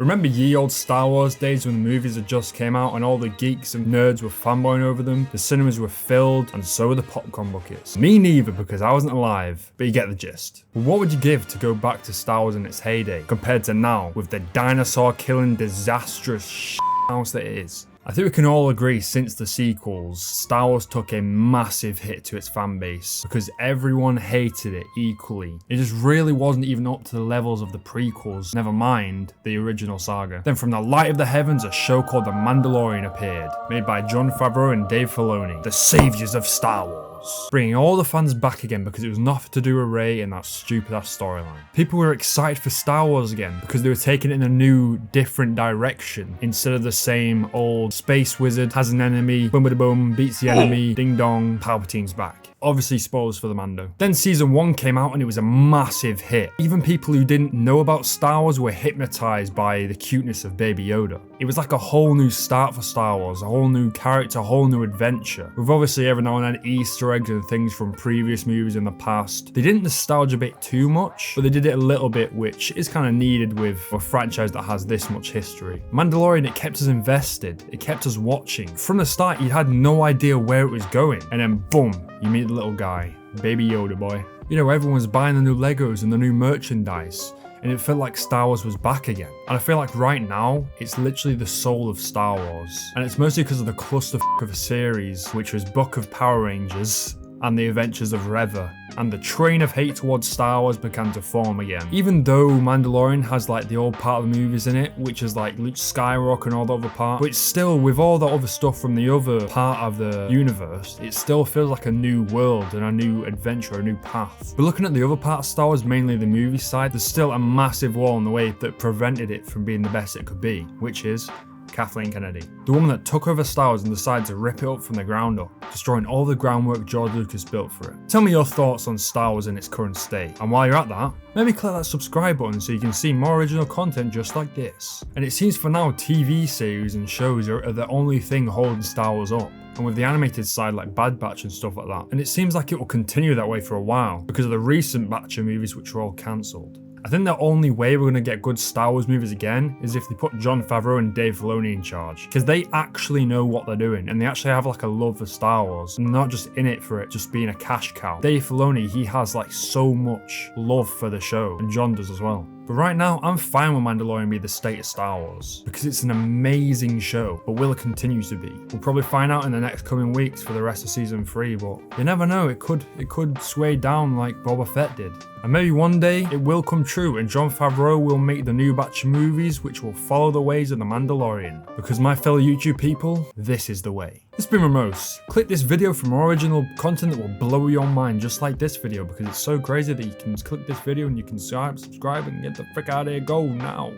Remember ye old Star Wars days when the movies had just came out and all the geeks and nerds were fanboying over them? The cinemas were filled and so were the popcorn buckets. Me neither, because I wasn't alive, but you get the gist. But what would you give to go back to Star Wars in its heyday compared to now with the dinosaur killing disastrous house that it is? I think we can all agree since the sequels, Star Wars took a massive hit to its fan base because everyone hated it equally. It just really wasn't even up to the levels of the prequels, never mind the original saga. Then from the light of the heavens, a show called The Mandalorian appeared, made by Jon Favreau and Dave Filoni, the saviors of Star Wars. Bringing all the fans back again because it was nothing to do with Rey and that stupid ass storyline. People were excited for Star Wars again because they were taking it in a new, different direction instead of the same old space wizard has an enemy, boom boom boom, beats the enemy, ding dong, Palpatine's back. Obviously spoilers for the Mando. Then season 1 came out and it was a massive hit. Even people who didn't know about Star Wars were hypnotized by the cuteness of Baby Yoda. It was like a whole new start for Star Wars, a whole new character, a whole new adventure. With obviously every now and then Easter eggs and things from previous movies in the past. They didn't nostalgia bit too much, but they did it a little bit, which is kind of needed with a franchise that has this much history. Mandalorian, it kept us invested. It kept us watching. From the start, you had no idea where it was going. And then boom, you meet the little guy, Baby Yoda boy. You know, everyone was buying the new Legos and the new merchandise, and it felt like Star Wars was back again. And I feel like right now, it's literally the soul of Star Wars. And it's mostly because of the clusterfuck of a series, which was Book of Power Rangers, and the Adventures of Reva, and the train of hate towards Star Wars began to form again. Even though Mandalorian has like the old part of the movies in it, which is like Luke Skywalker and all the other part, but still with all the other stuff from the other part of the universe, it still feels like a new world and a new adventure, a new path. But looking at the other part of Star Wars, mainly the movie side, there's still a massive wall in the way that prevented it from being the best it could be, which is Kathleen Kennedy, the woman that took over Star Wars and decided to rip it up from the ground up, destroying all the groundwork George Lucas built for it. Tell me your thoughts on Star Wars in its current state, and while you're at that, maybe click that subscribe button so you can see more original content just like this. And it seems for now TV series and shows are the only thing holding Star Wars up, and with the animated side like Bad Batch and stuff like that, and it seems like it will continue that way for a while because of the recent batch of movies which were all cancelled. I think the only way we're going to get good Star Wars movies again is if they put Jon Favreau and Dave Filoni in charge, because they actually know what they're doing and they actually have like a love for Star Wars and they're not just in it for it just being a cash cow. Dave Filoni, he has like so much love for the show, and Jon does as well. But right now, I'm fine with Mandalorian being the state of Star Wars because it's an amazing show, but will it continue to be? We'll probably find out in the next coming weeks for the rest of season 3, but you never know, it could sway down like Boba Fett did. And maybe one day it will come true and Jon Favreau will make the new batch of movies which will follow the ways of the Mandalorian. Because my fellow YouTube people, this is the way. It's been Ramos. Click this video for more original content that will blow your mind just like this video because it's so crazy that you can click this video and you can subscribe and get the frick out of here. Go now.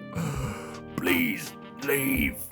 Please leave.